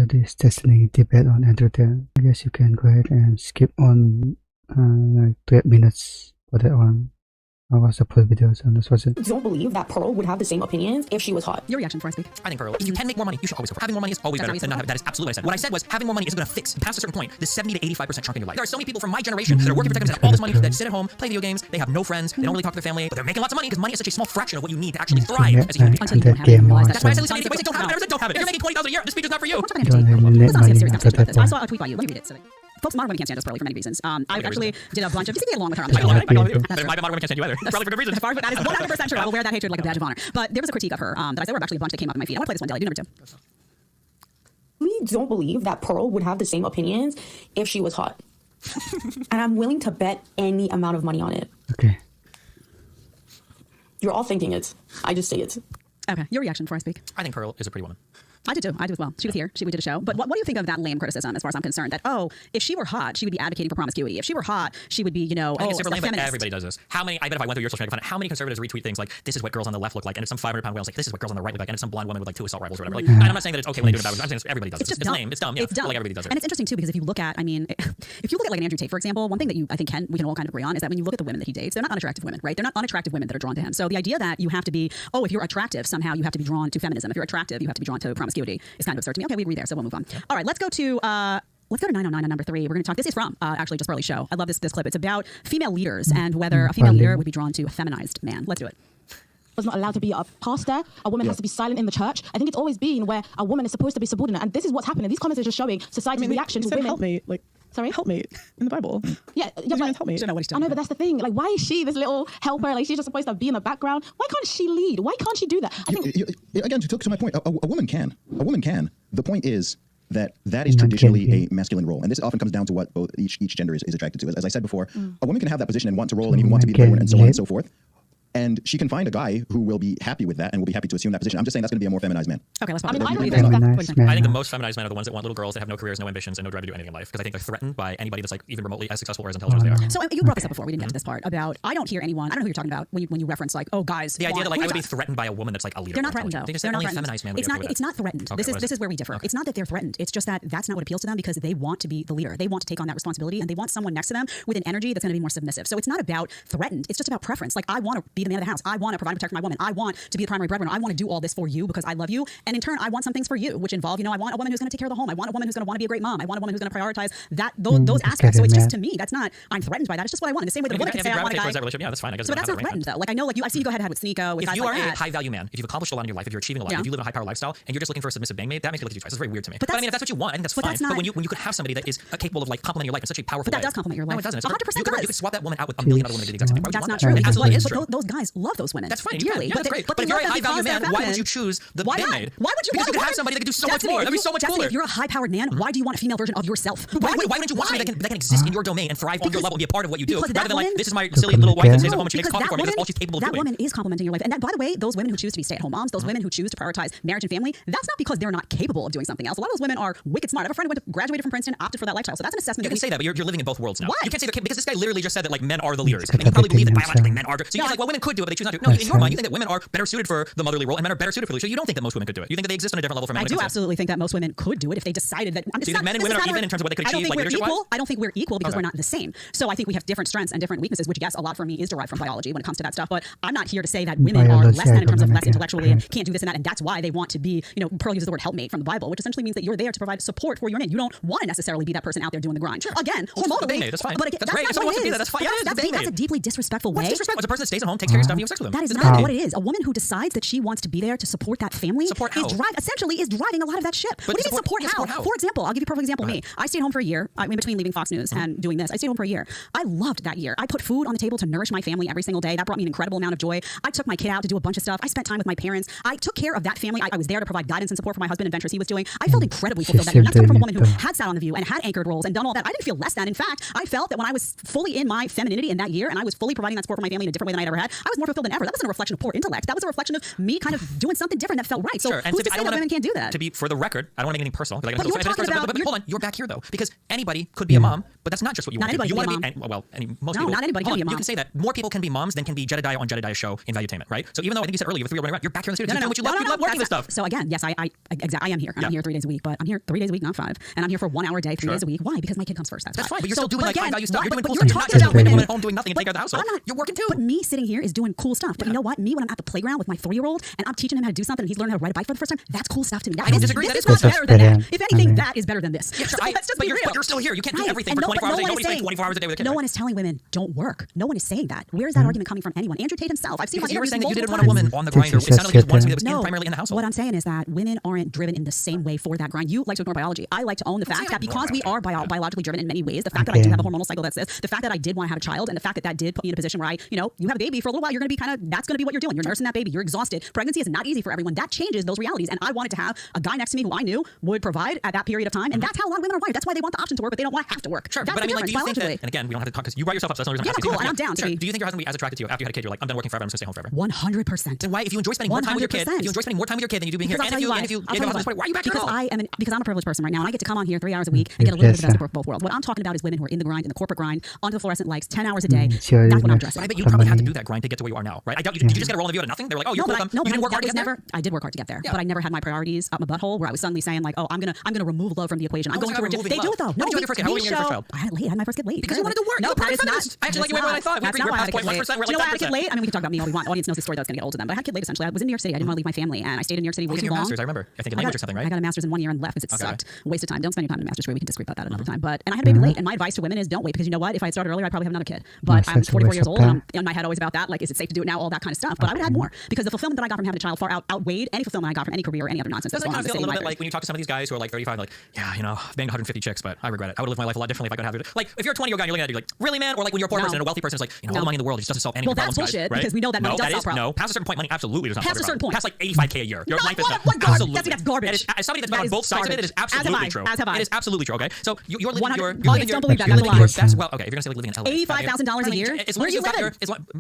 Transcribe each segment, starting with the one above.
to this destiny debate on andrewtate. I guess you can go ahead and skip on like 12 minutes for that one. I watched the full videos and let's watch it. Don't believe that Pearl would have the same opinions if she was hot. Your reaction before I speak. I think Pearl, if you can make more money, you should always go for it. Having more money is always better than not having. That is absolutely what I said. What I said was having more money isn't going to fix, past a certain point, this 70 to 85% chunk in your life. There are so many people from my generation that are working for tech companies that have all this money, that sit at home, play video games, they have no friends, they don't really talk to their family, but they're making lots of money because money is such a small fraction of what you need to actually thrive as a human being. Until you don't have it, you realize That's why I said listen, if you don't have it, don't have it. If you're making $20,000 a year, this speech is not for you. Let's not get serious conversation about this. I saw a tweet by you. Let me read it. Folks, modern women can't stand us, Pearly, for many reasons. I actually did a bunch of, you see me along with her on the show. I love you. But my modern women can't stand you either. Probably for good reason. That is 100% true. I will wear that hatred like a badge of honor. But there was a critique of her that I said were actually a bunch that came up in my feed. I want to play this one, Deli. Do number 2. We don't believe that Pearl would have the same opinions if she was hot. And I'm willing to bet any amount of money on it. Okay. You're all thinking it. I just say it. Okay, your reaction before I speak. I think Pearl is a pretty woman. I do too. I do as well. She was here. We did a show. But what do you think of that lame criticism as far as I'm concerned? That, oh, if she were hot, she would be advocating for promiscuity. If she were hot, she would be, you know, I think it's super lame, but feminist. everybody does this. I bet if I went through your social media, how many conservatives retweet things like, this is what girls on the left look like, and it's some 500-pound whale's like, this is what girls on the right look like, and it's some blonde woman with like 2 assault rifles or whatever. Like, and I'm not saying that it's okay when they do it, I'm saying everybody does it. It's lame. It's dumb. Yeah. It's dumb. Like everybody does it. And it's interesting too because if you look at, I mean, if you look at like an Andrew Tate, for example, one thing that I think we can all kind of agree on is that when you look at the women that he dates, they're not unattractive women, right? They're not unattractive women that are drawn to him. So the idea that you have to be, oh, if you're attractive, somehow you have to be drawn to feminism. If you're attractive, you have to be drawn to promiscuity is kind of absurd to me. Okay, we agree there, so we'll move on. Yeah. All right, let's go to 909 on number 3. We're going to talk. This is from actually just Pearly's show. I love this clip. It's about female leaders and whether a female leader would be drawn to a feminized man. Let's do it. Was not allowed to be a pastor. A woman has to be silent in the church. I think it's always been where a woman is supposed to be subordinate, and this is what's happening. These comments are just showing society's reaction to women. Help me, sorry, help me in the Bible. Yeah, help me. I know, but that's the thing. Like, why is she this little helper? Like, she's just supposed to be in the background. Why can't she lead? Why can't she do that? I think again, to my point, a woman can. A woman can. The point is that is traditionally a masculine role, and this often comes down to what both each gender is attracted to. As I said before, a woman can have that position and want to roll and even want to be the leader and so on and so forth. And she can find a guy who will be happy with that and will be happy to assume that position. I'm just saying that's going to be a more feminized man. Okay, let's I mean, I think the most feminized men are the ones that want little girls that have no careers, no ambitions, and no drive to do anything in life. Because I think they're threatened by anybody that's like even remotely as successful or as intelligent as they are. So you brought this up before. We didn't get to this part about. I don't hear anyone. I don't know who you're talking about when you reference like, oh, guys. The idea that like I would be threatened by a woman that's like a leader. They're not threatened though. They just they're only not a feminized man would be It's not threatened. Okay, this is where we differ. Okay. It's not that they're threatened. It's just that that's not what appeals to them because they want to be the leader. They want to take on that responsibility and they want someone next to them with an energy that's going to be more submissive. So it's not about threatened. It's just about preference. Like I want to be the man of the house. I want to provide and protect my woman. I want to be the primary breadwinner. I want to do all this for you because I love you. And in turn, I want some things for you, which involve, I want a woman who's going to take care of the home. I want a woman who's going to want to be a great mom. I want a woman who's going to prioritize those aspects. So it's just, to me, that's not, I'm threatened by that. It's just what I want. In the same way that a woman can say, I want a guy. Yeah, that's fine. I guess so that's not threatened though. Like I know, like I've seen you go head to head with Sneeko. If you are a high value man, if you've accomplished a lot in your life, if you're achieving a lot, if you live in a high power lifestyle, and you're just looking for a submissive bang maid, that makes me look at you twice. It's very weird to me. But I mean, if that's what you want, I think that's fine. But when you could have somebody that is capable of like complementing your life in such a powerful way. But that does complement your life. No, it doesn't. 100% you could swap that woman out with a million other women to do the exact same thing. That's not true. It absolutely is true. Those guys love those women. That's fine. Dearly. But if you're a high value man, why would you choose the bang maid? Why would you? Because you could have somebody that could do so much more. That'd be so much cooler. If you're a high powered man, why do you want a female version of yourself? Why wouldn't you want somebody that can exist in your domain and thrive on your level and be a part of what you do, rather than like, this is my silly little wife that stays at home and she makes coffee for me because that's all she's capable of doing. That woman is complementing your life. And that, by the way, those women who choose to be stay-at-home moms, those women who choose to prioritize marriage and family, that's not because they're not capable of doing something else. A lot of those women are wicked smart. I have a friend who graduated from Princeton, opted for that lifestyle. So that's an assessment. You can say that, but you're living in both worlds now. Why? You can't say that because this guy literally just said that like men are the leaders, and you probably believe that biologically men are. So you're like, well, women could do it, but they choose not to. No, in your mind, you think that women are better suited for the motherly role and men are better suited for the leadership. You don't think that most women could do it. You think that they exist on a different level for men. I do absolutely think that most women could do it if they decided that. Do you think men and women are even in terms of what they could achieve, like leadership-wise? I don't think we're equal because we're not the same. So I think we have different strengths and different weaknesses, which yes, a lot for me is derived from biology when it comes to that stuff. But I'm not here to say that women are less than in terms of less intellectually and can't do this and that, and that's why they want to be. Pearl uses the word helpmate from the Bible, which essentially means that you're there to provide support for your man. You don't want to necessarily be that person out there doing the grind. Sure. Again, hormonally, that's fine. But again, that's great. If someone wants to be that, that's fine. That's a deeply disrespectful way. What's disrespectful? It's a person that stays at home, takes care of your stuff, and you have sex with them. That is not what it is. A woman who decides that she wants to be there to support that family essentially is driving a lot of that ship. What do you mean support how? For example, I'll give you a perfect example. Me, I stayed home for a year in between leaving Fox News and doing this. I stayed home for a year. I loved that year. I put food on the table to nourish my family every single day. That brought me an incredible amount of joy. I took my kid out to do a bunch of stuff. I spent time with my parents. I took care of that family. I was there to provide guidance and support for my husband and ventures he was doing. I felt incredibly fulfilled that year. And that's coming from a woman who had sat on The View and had anchored roles and done all that. I didn't feel less than. In fact, I felt that when I was fully in my femininity in that year and I was fully providing that support for my family in a different way than I'd ever had, I was more fulfilled than ever. That wasn't a reflection of poor intellect. That was a reflection of me kind of doing something different that felt right. So sure. And who's to say that women can't do that? To be, for the record, I don't want to make anything personal. But you're talking about... But hold on, you're back here though, because anybody could be a mom, but that's not just what you want to be. You want to be, most people. Not anybody can be a mom. You can say that more people can be moms than can be Jedediah on Jedediah's show in Valuetainment, right? So even though I think you said earlier, you have 3 year running around, you're back here in the studio doing what you love. You love working with stuff. So again, yes, I am here. I'm here 3 days a week, but I'm here 3 days a week, not 5. And I'm here for 1 hour a day, 3 days a week. Why? Because my kid comes first. That's fine. But you're still doing like high value stuff. You're doing cool stuff. You're not just a woman at home doing nothing and taking care of the household. You're working too. But me sitting here is doing cool stuff. But you know what? Me when I'm at the playground with my 3-year-old and I'm teaching him how to do something and he's learning how to ride a bike for the first time, that's cool stuff to me. I don't disagree. This is not better than that. If anything, that is better than this. Yeah, sure. But you're still here. You can't do everything for 24 hours a day. Nobody's spending 24 hours a day with a kid. No one is telling women don't work. No one is saying that. Where is that argument coming from anyone? Andrew Tate himself. I've seen because you were saying that you didn't want a woman on the grind. It sounded like you just wanted somebody that was primarily in the household. What I'm saying is that women aren't driven in the same way for that grind. You like to ignore biology. I like to own the fact that because we are biologically driven in many ways, the fact that I do have a hormonal cycle that's this, the fact that I did want to have a child, and the fact that that did put me in a position where I, you have a baby for a little while, you're going to be that's going to be what you're doing. You're nursing that baby. You're exhausted. Pregnancy is not easy for everyone. That changes those realities. And I wanted to have a guy next to me who I knew would provide at that period of time. And that's how a lot of women are wired. That's why they want the option to work, but they don't want to have to work. Sure, but I mean, like, do you think that, and again, we don't have to talk because you brought yourself up, so that's the reason I'm asking. Cool, and I'm down. Sure. Do you think your husband would be as attracted to you after you had a kid? You're like, I'm done working forever. I'm just going to stay home forever. 100%. Then why, if you enjoy spending more time with your kid, than you do being here, and if you why are you back here at all? Because I'm a privileged person right now, and I get to come on here 3 hours a week and get a little bit of the best of both worlds. What I'm talking about is women who are in the grind, in the corporate grind, onto the fluorescent lights, 10 hours a day. That's what I'm dressing. I bet you probably had to do that grind to get to where you are now, right? I doubt you. Did you just get a roll of you out of nothing? They were like, oh, you're welcome. You didn't work hard to get there. I did work hard to get there, but I never had my priorities up my butthole where I was suddenly saying like, oh, I'm gonna remove love from the equation. I'm going to remove. They do it though. No, you had your first kid. How old were you when you had your first child? I had it late. I had my first kid late because you wanted to work. No, that is not. I actually like you way more than I thought. That's not why I had a kid late. You know why I had a kid late? I mean, we can talk about me all we want. Audience knows the story. That's going to get old to them. But I had a kid late essentially. I was in New York City. I didn't want to leave my family, and I stayed in New York City way too long. Masters, I remember. I think in language or something, right? I got a master's in 1 year and left because it sucked. Waste of time. Don't spend your time in a master's degree. We can disagree about that another time. But and I had a baby late. And my advice to women is don't wait because you know what? If I had started earlier, I'd probably have another kid. But I'm 44 years old, and I'm in my head always about that. Like, is it safe to do it now? All that kind of stuff. But I would have had more because the fulfillment that I got from having a child far outweighed any fulfillment I got from any career or any other nonsense. Doesn't it kind of feel a little bit like when you talk to some of these guys who are like 35, like, yeah, I've banged 150 chicks, but I regret it. I would have lived my life a lot differently if I could have it. Like, if you're a 20-year-old guy, you're looking at it, you're like, really, man? Or like when you're a poor person and a wealthy person is like, all the money in the world just doesn't solve any problems, that's bullshit, guys, right? because we know that money does solve problems. No, past a certain point, money absolutely does not solve a certain point. Past like 85K a year. Your life is not. Absolutely. That's garbage. As somebody that's been on both sides of it, it is absolutely true. As have I. It is absolutely true, okay? So you're living your... Don't believe that. That's a lie. Well, okay, if you're going to say like living in LA. $85,000 a year? Where are you living?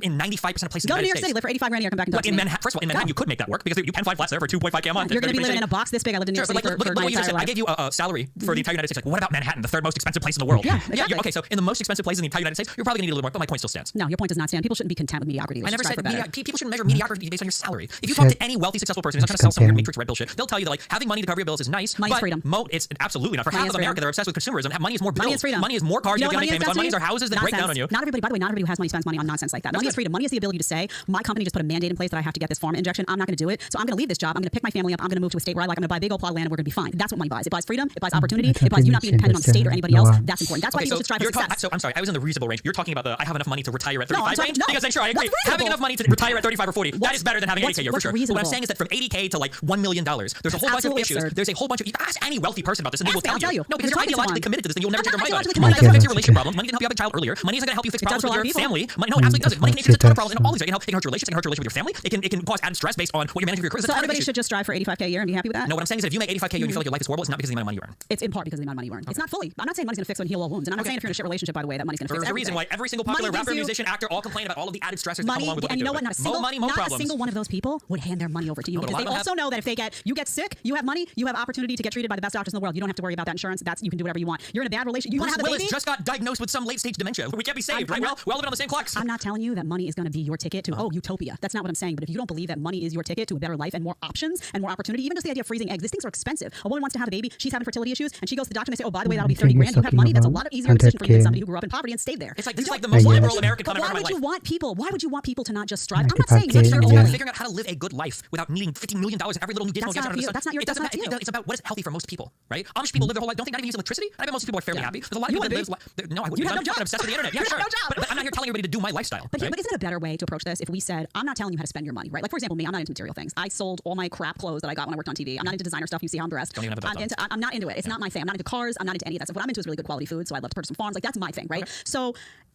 In 95% of places in the United States. Go to New York City, live for 85 grand a year, come back and talk to me. First of all, in Manhattan, you could make that work because you can find flats there for 2.5K a month. You're going to be living in a box this big. I lived in New York City for my entire life. I gave you a salary for the entire United States. Like, what about Manhattan, the 3rd most expensive place in the world? Yeah, exactly. Okay, so in the most expensive place in the entire United States, you're probably going to need a little more, but my point still stands. No, your point does not stand. People shouldn't be content with mediocrity. I never said people shouldn't measure mediocrity based on your salary. If you talk to any wealthy, successful person who's not trying to sell some weird Matrix red pill shit, they'll tell you that like having money to cover your bills is nice. Money is freedom. It's absolutely not. For half of America, they're obsessed with consumerism. Money is more bills. Money is freedom. Money is more cars you have to pay. Money is houses that break down on you. Not everybody, by the way, not everybody who has money spends money on nonsense like that. Money is freedom. Money is the ability to say, my company just put a mandate in place that I have to get this pharma injection. I'm not going to do it. So I'm going to leave this job. I'm going to pick my family up. I'm going to move to a state where I like. I'm going to buy a big old plot of land and we're going to be fine. That's what money buys. It buys freedom. It buys opportunity. It buys you not being dependent on the state or anybody else. That's important. That's why people should strive for success. So I'm sorry, I was in the reasonable range. You're talking about the I have enough money to retire at 35 range? Because then sure, I agree. Having enough money to retire at 35 or 40, that is better than having 80K a year for sure. What I'm saying is that from 80K to like $1 million, there's a whole bunch of issues. There's a whole bunch of... Ask any wealthy person about this and they will tell you. No, because you're ideologically committed to this, then you'll never take your money back. Money doesn't fix your relationship problem. Money didn't help you have a child earlier. Money isn't going to help you fix problems with your family. Money, no, it absolutely doesn't. Money can fix a ton of problems in all these ways. It can hurt your relationship. It can hurt your relationship with your family. It can cause added stress based on what you're managing your career. So everybody should just strive for 85K a year and be happy with that? No, what I'm saying is that if you make 85K a year and you feel like your life is horrible, it's not because of the amount of money you earn. It's in part because of the amount of money you earn. It's not fully. I'm not saying money's going to fix and heal all wounds. And I'm not saying if you're in a shit relationship, by the way, that money's going to fix everything. There's a reason why every single popular rapper, musician, actor all complain about all of the added stressors that come along with what they do. And you know what? Not a single one of those people would hand their money over to you because they also know that if you get sick, you have money, you have opportunity to get treated by the best doctors in the world. You don't have to worry about that insurance. You can do whatever you want. You're in a bad relationship. You want to have a baby? Willis just got diagnosed with some late stage dementia. We can't be saved, right? Well, we're all living on the same clocks. I'm not telling you that money is going to be your ticket to utopia. That's not what I'm saying. But if you don't believe that money is your ticket to a better life and more options and more opportunity, even just the idea of freezing eggs, these things are expensive. A woman wants to have a baby, she's having fertility issues, and she goes to the doctor and they say, oh, by the way, that'll be 30 grand. You have money. That's a lot of easier decision for you than somebody who grew up in poverty and stayed there. It's like this is like the most liberal American comment of my life. Why would you want people to not just strive? I'm not saying figuring out how to live a good life without needing $50 million in every little new detail. That's not your. It's about what is healthy for most people, right? Amish people live their whole life. Don't think not even use electricity. I bet most people are fairly happy. There's a lot of people that live. No, I wouldn't. I'm obsessed with the internet. Yeah, sure. But I'm not here telling everybody to do my lifestyle. But isn't it a better way to approach this if we said, I'm not telling you how to spend your money, right? Like for example, me, I'm not into material things. I sold all my crap clothes that I got when I worked on TV. I'm not into designer stuff. You see how I'm dressed. I'm not into it. It's not my thing. I'm not into cars. I'm not into any of that stuff. What I'm into is really good quality food. So I love to purchase some farms. Like that's my thing, right? So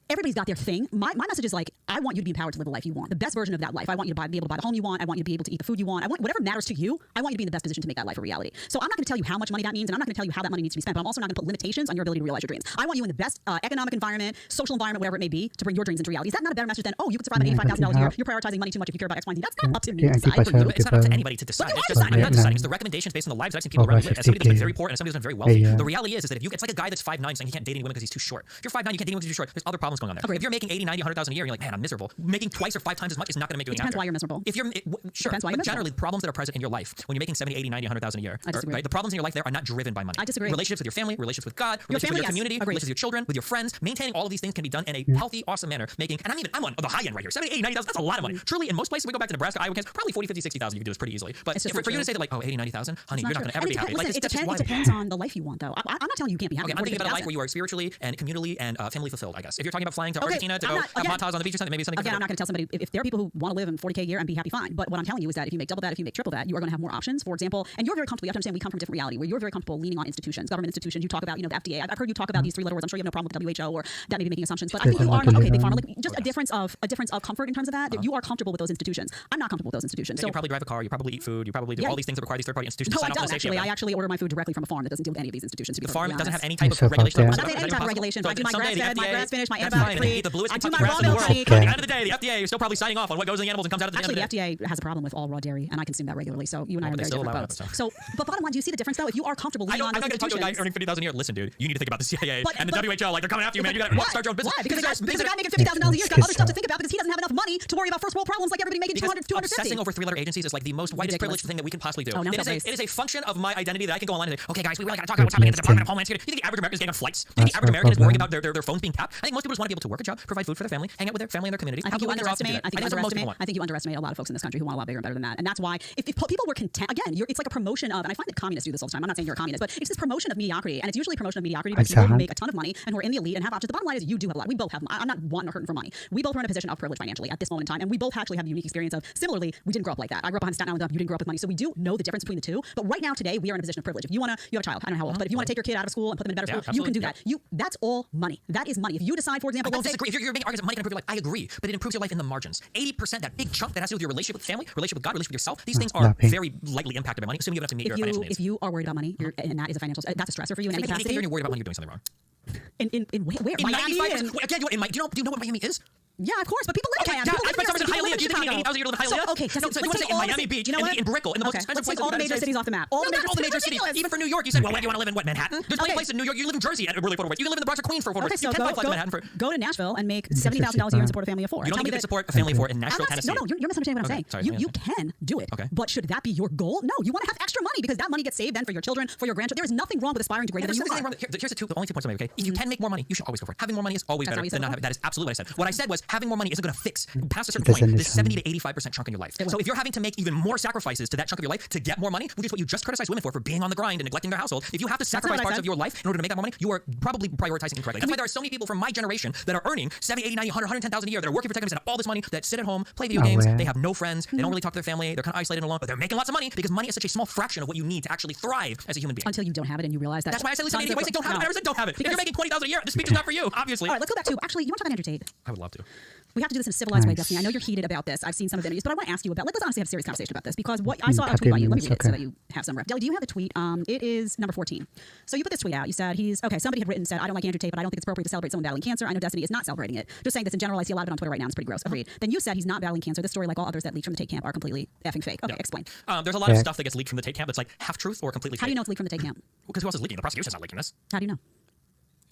everybody's got their thing. My message is like, I want you to be empowered to live the life you want, the best version of that life. I want you to be able to buy the home you want. I want you to be able to eat the food you want. I want whatever matters to you. I want you to be in the best position to make that life a reality. So I'm not going to tell you how much money that means, and I'm not going to tell you how that money needs to be spent. But I'm also not going to put limitations on your ability to realize your dreams. I want you in the best economic environment, social environment, whatever it may be, to bring your dreams into reality. Is that not a better message than, oh, you could survive on $85,000 a year? You're prioritizing money too much if you care about X, Y, and Z. That's not up to me to decide for you. It's not up to anybody to decide. It's just I'm not deciding. It's the recommendations based on the lives I've seen people around me live. As somebody that's been very poor and somebody that's been very wealthy. The reality is that if you, it's like a guy that's 5'9" saying he can't date any women because he's too short. If you're 5'9", you can't date anyone because you're too short. There's other problems going on there. Agreed. If you're making 80, 90, 100,000 a year, and you're like, man, I'm miserable. Making twice or 5 times as much is not going to make you any Depends happier. why you're miserable. If you're sure, Depends why you're but miserable. generally the problems that are present in your life when you're making 70, 80, 90, 100,000 a year, right? The problems in your life there are not driven by money. I disagree. Relationships with your family, relationships with God, relationships with your community, relationships with your children, with your friends. Maintaining all of these things can be done in a healthy, awesome manner. Making, and I'm on the high end right here. 70, 80, 90,000. That's a lot of money. Truly, in most places we go back to Nebraska, Iowa, Kansas, probably 40, 50, 60,000. You can do this pretty easily. But for you to say that like, oh, 80, 90,000, honey, you're not going to ever be happy. Listen, it depends on the life you want, though. I'm not telling you can't be happy. Okay, I'm thinking about a life where you are spiritually and communally and family fulfilled, I guess. If you're talking about flying to Argentina to go have matas on the beach or something, maybe something. Again, I'm not going to tell somebody if there are people who want to live in $40K a year and be happy, fine. But what I'm telling you is that if you make double that, if you make triple that, you are going to have more options. For example, and you're very comfortable. You have to understand we come from a different reality where you're very comfortable leaning on institutions, government institutions. You talk about, the FDA. I've heard you talk about these 3 letter words. I'm sure you have no problem with WHO or that may be making assumptions. But I think you are okay. Big pharma, like just a difference of comfort in terms of that. You are comfortable with those institutions. I'm not comfortable with those institutions. So you probably drive a car. You probably eat food. You probably do all these things that require these third-party institutions to sign off on the safety of them. I actually order my food directly from a farm that doesn't deal with any of these institutions. The farm doesn't have any type of regulation. I'm not saying any type of regulation. I do my grass-fed, my grass-finished, my antibiotic-free. I do my raw milk. At the end of the day, the FDA is still probably signing off on what goes in the animals and comes out at the end of the day. Actually, the FDA has a problem with all raw dairy, and I consume that regularly. So you and I are very different boats. So, but bottom line, do you see the difference though? If you are comfortable leaning on those institutions, I'm not going to talk to a guy earning 50,000 a year. Listen, dude, you need to think about the CIA and the WHO. Like they're coming after you, man. You got to start your own business. Why? Because a guy making $50,000 a year has got other stuff to think about because he doesn't have enough money to worry about first world problems like everybody making 250. Obsessing over 3-letter agencies is like the most whitest privileged thing that we can possibly do. It is a function of my identity that I can go online and say, okay, guys, we really got to talk about what's happening at the Department of Homeland Security. You think the average American is getting on flights? You think the average American is worrying about their phones being tapped? I think most people just want to be able to work a job, provide food for their family, hang out with their family and their communities. I think you underestimate a lot of folks in this country who want a lot bigger and better than that. And that's why if people were content, again, it's like a promotion of, and I find that communists do this all the time. I'm not saying you're a communist, but it's this promotion of mediocrity. And it's usually a promotion of mediocrity by people who make a ton of money and who are in the elite and have options. The bottom line is you do have a lot. We both have, I'm not wanting or hurting for money. We both are in a position of privilege financially at this moment in time. And we both actually have the unique experience of, similarly, we didn't grow up like that. I grew up behind Staten Island, you didn't grow up with money. So we do know the difference between the two. But right now, today, we are in a position of privilege. If you have a child, I don't know how old, but if you want to take your kid out of school and put them in better school, you can do that. That's all money. That is money. If you decide, for example, I don't disagree. If you're making arguments that money can improve your life, I agree. But it improves your life in the margins. 80%, that big chunk that has to do with your relationship with family, relationship with God, relationship with yourself, these things are very lightly impacted by money, assuming you have enough to meet your financial needs. If you are worried about money, and that is a financial, that's a stressor for you in any capacity. If you're worried about money, you're doing something wrong. In where? In Miami? Again, do you know what Miami is? Yeah, of course, but people live in Miami. I spent summers in Hialeah. Do you think you need 80,000 a year to live in Hialeah? Okay, so you want to say in Miami Beach, in Brickell, in the most expensive place in the all the major cities off the map. All the major cities. Even for New York, you said, well, what do you want to live in? What, Manhattan? There's plenty of places in New York. You live in Jersey at a really affordable rate. You can live in the Bronx or Queens for affordable rate. You can't fly to Manhattan for. Go to Nashville and make $70,000 a year and support a family of 4. You don't need to support a family of 4 in Nashville, Tennessee. No, you're misunderstanding what I'm saying. You can do it. But should that be your goal? No, you want to have extra money because that money gets saved then for your children, for your grandchildren. There is nothing wrong with aspiring to greater than you are. Here's the only 2 points I make, okay? If you can make more money, you should always go for it. Having more money is always better than not having. That is absolutely what I said. What I said was having more money isn't going to fix past a certain point this 70 to 85% chunk in your life. So if you're having to make even more sacrifices to that chunk of your life to get more money, which is what you just criticized women for being on the grind and neglecting their household, if you have to sacrifice parts of your life in order to make that more money, you are probably prioritizing incorrectly. That's why there are so many people from my generation that are earning 70, 80, 90, 100, 110,000 a year that are working for tech companies and have all this money that sit at home, play video games, they have no friends, they don't really talk to their family, they're kind of isolated and alone, but they're making lots of money because money is such a small fraction of what you need to actually thrive as a human being. Until you don't have it and you realize that. That's why I said listen, anyway, don't have it. I never said don't have it. If you're making 20,000 a year, this speech is not for you, obviously. All right, let's go back to, actually, you want to talk about Andrew Tate? I would love to. We have to do this in a civilized way, Destiny. I know you're heated about this. I've seen some of the interviews, but I want to ask you about, let's honestly have a serious conversation about this because what I saw a tweet about you. Let me read it so that you have some rep. Deli, do you have the tweet? It is number 14. So you put this tweet out. You said somebody had written, said, I don't like Andrew Tate, but I don't think it's appropriate to celebrate someone battling cancer. I know Destiny is not celebrating it. Just saying this in general. I see a lot of it on Twitter right now. It's pretty gross. Agreed. Then you said he's not battling cancer. This story, like all others that leaked from the Tate camp, are completely effing fake. Okay, explain. There's a lot of stuff that gets leaked from the Tate camp that's like half truth or completely fake. How do you know it's leaked from the Tate camp? Because who else is leaking? The prosecution's not leaking this. How do you know?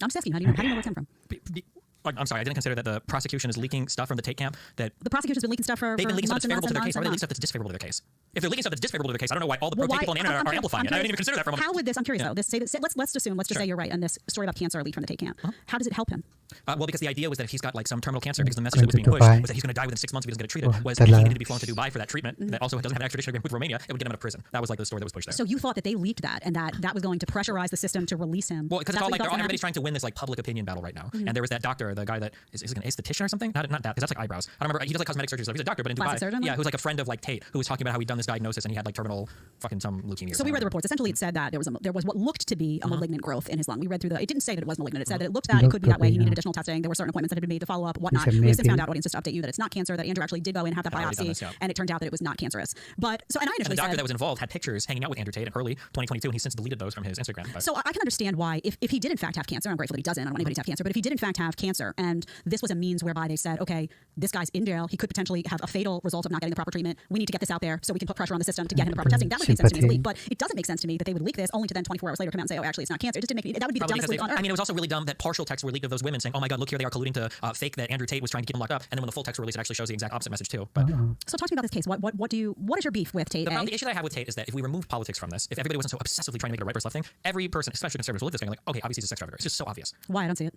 I'm just asking, how do you know where it's coming from? I'm sorry, I didn't consider that the prosecution is leaking stuff from the Tate camp. That the prosecution's been leaking stuff for they've been leaking stuff that's favorable to their case. Why are they months. leaking stuff that's disfavorable to their case? If they're leaking stuff that's disfavorable to their case, I don't know why all the pro-Tate people on the internet are amplifying it. I didn't even consider that for a moment. How would this? I'm curious though. Let's just say you're right, and this story about cancer leaked from the Tate camp. How does it help him? Well, because the idea was that if he's got like some terminal cancer, because the message that was being pushed was that he's going to die within 6 months if he doesn't get it treated, was that he needed to be flown to Dubai for that treatment. That also doesn't have an extradition agreement with Romania. It would get him out of prison. That was like the story that was pushed there. So you thought that they leaked that, and that was going to pressurize the system to release him. Well, because it's all like everybody's trying to win this like public opinion battle right now. And there was that doctor, the guy that is like an esthetician or something. Not that, because that's like eyebrows. I don't remember. He does like cosmetic surgery stuff. He's a doctor, but in Plastic Dubai, surgeon? yeah, who's like a friend of like Tate, who was talking about how he'd done this diagnosis and he had like terminal fucking some leukemia. So we read the reports. Essentially, it said that there was what looked to be a malignant growth in his lung. We read through it didn't say that it was malignant. It said that it looked that it could be that way. He needed additional testing. There were certain appointments that had been made to follow up, whatnot. He said We have since maybe. found out, audience, just to update you, that it's not cancer. That Andrew actually did go in and have that Had already done biopsy, this, yeah. and it turned out that it was not cancerous. But so, and I And initially the doctor said, that was involved had pictures hanging out with Andrew Tate in early 2022, and he's since deleted those from his Instagram. But. So I can understand why, if he did in fact have cancer, I'm grateful that he doesn't, I don't want anybody to have cancer, but if he did in fact have cancer, and this was a means whereby they said, okay, this guy's in jail, he could potentially have a fatal result of not getting the proper treatment, we need to get this out there so we can put pressure on the system to get him the proper testing. That would make sense to me to leak, but it doesn't make sense to me that they would leak this only to then 24 hours later come out and say, oh, actually it's not cancer. It just didn't make that would be the Probably dumbest leak on earth. I mean, it was also really dumb that partial texts were leaked of those women saying, oh my god, look here, they are colluding to fake that Andrew Tate was trying to keep him locked up, and then when the full texts were released, it actually shows the exact opposite message too. But So talk to me about this case. What is your beef with Tate? the issue that I have with Tate is that if we remove politics from this, if everybody wasn't so obsessively trying to make it a right versus left thing, every person, especially conservatives, will look at this guy and like, okay, obviously he's a sex trafficker. It's just so obvious. Why? I don't see it.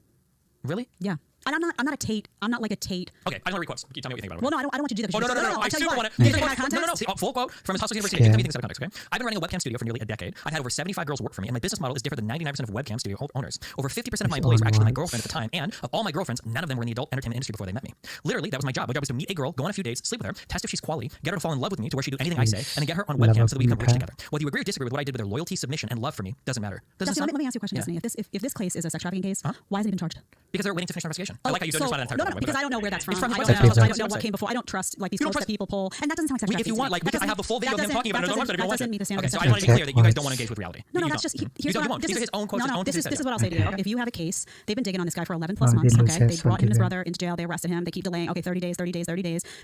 Really? Yeah. And I'm not a Tate. I'm not like a Tate. Okay, I don't read quotes. Can you tell me what you think about it? Well, no, I don't want you to do that. Oh, no. I'll I tell you super what. want You to. take it out of context? No. See, full quote from his Hustle University. Yeah. Tell me things out of context, okay? I've been running a webcam studio for nearly a decade. I've had over 75 girls work for me, and my business model is different than 99% of webcam studio owners. Over 50% of my employees were actually my girlfriend at the time, and of all my girlfriends, none of them were in the adult entertainment industry before they met me. Literally, that was my job. My job was to meet a girl, go on a few dates, sleep with her, test if she's quality, get her to fall in love with me to where she do anything I say, and then get her on webcam so that we become rich together. Whether you agree or disagree with what I did with her loyalty, submission, and love for me doesn't matter. Destiny, let me ask you a question, Destiny. If this case is a sex trafficking case, why hasn't he been charged? Because they're waiting to finish their investigation. I like how you don't respond to that entire No, because I don't know where that's from. It's from I his don't website. know. I It's don't know his what website. came before. I don't trust like these You don't quotes that people pull, and that doesn't sound like sex If you trafficking. want, like, because I have the full video of him talking about it on his own website if you that want doesn't to. meet the standard Okay, of so sex I want to be trafficking. clear that you guys don't want to engage with reality. No, You that's don't. just here's You what won't. These are his own quotes. No, his own this is what I'll say to you. If you have a case, they've been digging on this guy for 11 Oh, plus months. they Okay, they lose brought him and his something. brother into jail. They arrested him. They keep delaying. Okay, 30 days.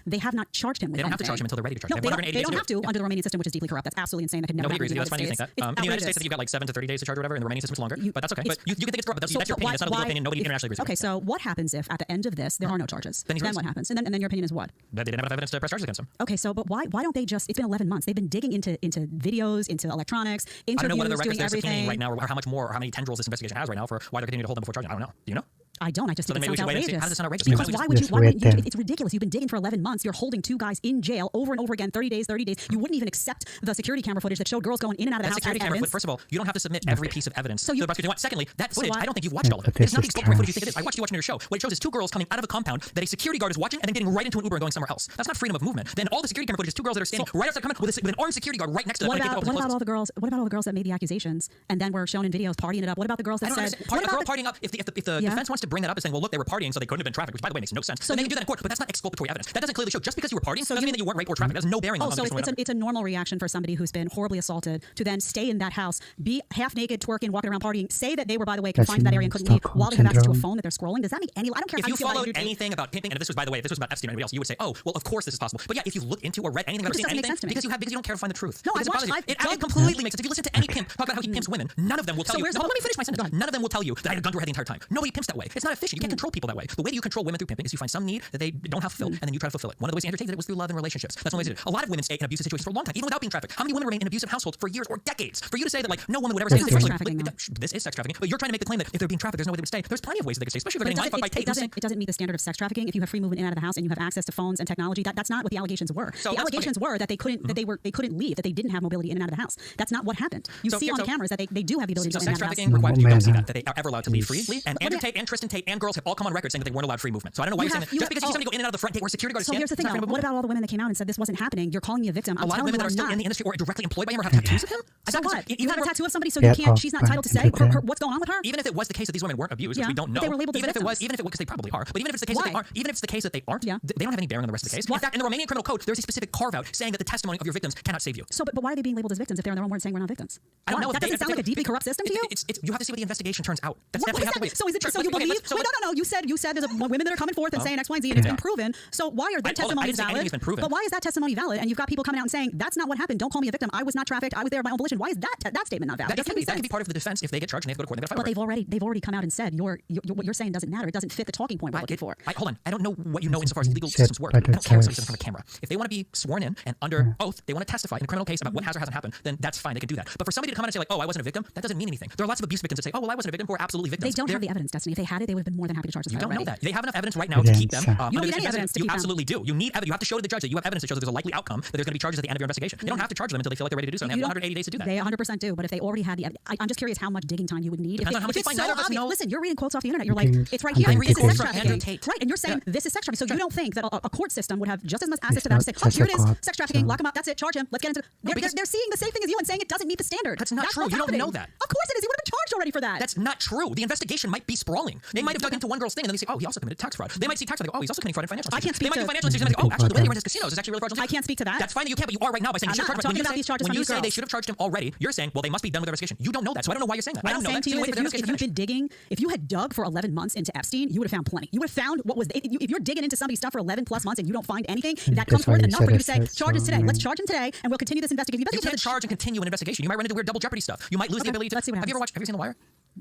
They have not charged him with They don't have to anything. charge him until they're ready to charge No, him. they don't have to under the Romanian system, which is deeply corrupt. That's absolutely insane. That could never Nobody happen agrees in with you. the That's United funny you think that. States. In the United States, I It's think you got like 7 to 30 days to charge or whatever. In the Romanian system, it's longer. But that's okay. But you think it's corrupt. But that's your opinion. That's not a political opinion. Nobody internationally agrees with Okay, it. so what happens if at the end of this there are no charges? Then he's Then released. what happens? And then your opinion is what? That they didn't have enough evidence to press charges against him. Okay, so but why don't they just? It's been 11 months. They've been digging into videos, into electronics, I don't know what interviews, other doing records they're subpoenaing everything. right now, or how much more, or how many tendrils this investigation has right now for why they're continuing to hold them before charging. I don't know. Do you know? I don't. I just So think then it maybe sounds we should wait and see. outrageous. How does it sound outrageous? Because Maybe why we would you? just Why wait wouldn't you? then. It's ridiculous. You've been digging for 11 months. You're holding 2 guys in jail over and over again, 30 days. You wouldn't even accept the security camera footage that showed girls going in and out of the That house. security as camera evidence. footage, first of all, you don't have to submit every piece of evidence So to you- the prosecution. Secondly, that footage, why- I don't think you've watched all of it. but It's this not the is exculpatory footage you trans. think it is. I watched you watching your show. What it shows is 2 girls coming out of a compound that a security guard is watching and then getting right into an Uber and going somewhere else. That's not freedom of movement. Then all the security camera footage is 2 girls that are standing right outside the compound with an armed security guard right next to them. What when they about, pick them up and all close the girls? What about all the girls that made the accusations and then were shown in videos partying it up? What about the girls I that don't said? understand. What A girl about partying up, if the Yeah. defense wants to bring that up and saying, well, look, they were partying, so they couldn't have been trafficked, which by the way makes no sense. So they can do that in court, but that's not exculpatory evidence. That doesn't clearly show just because you were partying doesn't mean that you weren't raped or trafficked. That has no bearing on so the difference. it's a normal reaction for somebody who's been horribly assaulted to then stay in that house, be half naked, twerking, walking around partying, say that they were, by the way, confined to that area and couldn't leave Stockholm while they have access to a syndrome. phone that they're scrolling. Does that make any? I don't care. If how you feel about followed Andrew Tate. anything about pimping, and if this was, by the way, if this was about Epstein or anybody else, you would say, oh, well, of course this is possible. But yeah, if you looked into or read anything It about just doesn't make anything, sense to me. because you don't care to find the truth. No, Because I've it bothers watched- you. I've It completely makes sense. If you listen to any pimp talk about how he pimps women, none of them will tell you. where's No, the- let me finish my sentence. Go ahead. None of them will tell you that I had a gun to her head the entire time. Nobody pimps that way. It's not efficient. You can't control people that way. The way that you control women through pimping is you find some need that they don't have fulfilled, and then you try to fulfill it. One of the ways Andrew Tate did it was through love and relationships. That's one way to do it. A lot of women stay in abusive situations for a long time, even without being trafficked. How many women remain in abusive households for years or decades? For you to say that like no woman would ever That's stay not in sex this trafficking, this is sex trafficking. But you're trying to make the claim that if they're being trafficked, there's no way they would stay. There's plenty of ways that they could stay, especially if they're But getting mindfucked by Tate. it doesn't meet the standard of sex trafficking if you have free movement in and out of the house and you have access to phones and technology. That's not what the allegations were. So The that's- allegations were that they couldn't leave, that they didn't have mobility in and out of the house. That's not what happened. You So see here- on the so- cameras that they do have the ability So to go in sex and out of the trafficking house. requires you don't see man, that they are ever allowed to leave Yes. freely. And Andrew Tate and Tristan Tate and girls have all come on record saying that they weren't allowed free movement. So I don't know why You you're saying have- that. you Just have- because you see somebody go in and out of the front gate where security guard is So standing, here's the it's thing. not freedom of What movement. about all the women that came out and said this wasn't happening? You're calling me a victim. A lot of women that are still in the industry or directly employed by him or have tattoos of him? So what? You have a tattoo of somebody, so Yeah, you can't. She's not entitled to say what's going on with her. Even if it was the case that these women weren't abused, which Yeah, we don't but know. they were labeled as even if it was, victims. because they probably are. But even if it's the case that they Why? aren't, even if it's the case that they aren't, Yeah. they don't have any bearing on the rest of the case. Why? In fact, in the Romanian criminal code, there's a specific carve out saying that the testimony of your victims cannot save you. So, but why are they being labeled as victims if they're in their own words saying we're not victims? I don't Why? know. That doesn't sound like a deeply corrupt system to you. You have to see what the investigation turns out. That's What definitely is have to that? wait. So is it Sure, so you okay, believe? so Wait, no. You said there's women that are coming forth and saying X, Y, and Z, and it's been proven. So why are their testimonies say anything valid? has been proven. But why is that testimony valid? And you've got people coming out and saying that's not what happened. Don't call me a victim. I was not trafficked. I was there of my own volition. Why is that statement not valid? That can be part of the defense if they get charged and they have to go to court and they got to But fight over it. they've already come out and said what you're saying doesn't matter. It doesn't fit the talking point we're looking for. Hold on. I don't know what you know insofar as legal Said systems work. I by the don't care what somebody judge. says in front of a camera. If they want to be sworn in and under oath, they want to testify in a criminal case about what has or hasn't happened, then that's fine. They can do that. But for somebody to come out and say like, oh, I wasn't a victim, that doesn't mean anything. There are lots of abuse victims that say, oh, well, I wasn't a victim, who are absolutely victims. They don't have the evidence, Destiny. If they had it, they would have been more than happy to charge this You guy don't know already. that. They have enough evidence right now to keep them. You don't under need this any evidence to You keep them. absolutely do. You have to show to the judge that you have evidence that shows there's a likely outcome, that there's going to be charges at the end of your investigation. They don't have to charge them until they feel like they're ready to do so. They have 180 days to do that. They 100% do, but if they already had the evidence, I'm just curious how much digging time you would need. Depends on how much they find. Neither of us know. Listen, you're reading quotes off the internet. You're like, it's right here. I'm This is reading sex quotes from trafficking. Andrew Tate. Right, and you're saying this is sex trafficking. So you don't think that a court system would have just as much access It's to that to say, not here it is, such a sex trafficking, court, lock him up, that's it, charge him, let's get into it. They're seeing the same thing as you and saying it doesn't meet the standard. That's not true. what's You don't happening. know that. Of course it is. He would have been charged already for that. That's not true. The investigation might be sprawling. They might have dug into one girl's thing and then they say, oh, he also committed tax fraud. They might see tax fraud and they go, oh, he's also committing fraud and financial I can't institutions. They speak might to- do financial institutions and they go, oh, actually, the way he runs his casinos is actually really fraudulent. I can't speak to that. That's fine that you can't, but you are right now by saying I'm you should not charge him. talking about these charges When from you these say they girls. should have charged him already, you're saying, well, they must be done with their investigation. You don't know that, so I don't know why you're saying that. What I I'm don't know saying to that. you Wait is for the if you've investigation been digging, if you had dug for 11 months into Epstein, you would have found plenty. You would have found what was, if you're digging into somebody's stuff for 11 plus months and you don't find anything, that comes why forth you enough for said you to say, it's charge us today. so Let's charge him today and we'll continue this investigation. You can't charge and continue an investigation. You might run into weird double jeopardy stuff. You might lose the ability to. let's see what Have you ever happens. watched? Have you seen The Wire?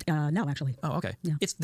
No, actually. Oh, okay. Yeah. It's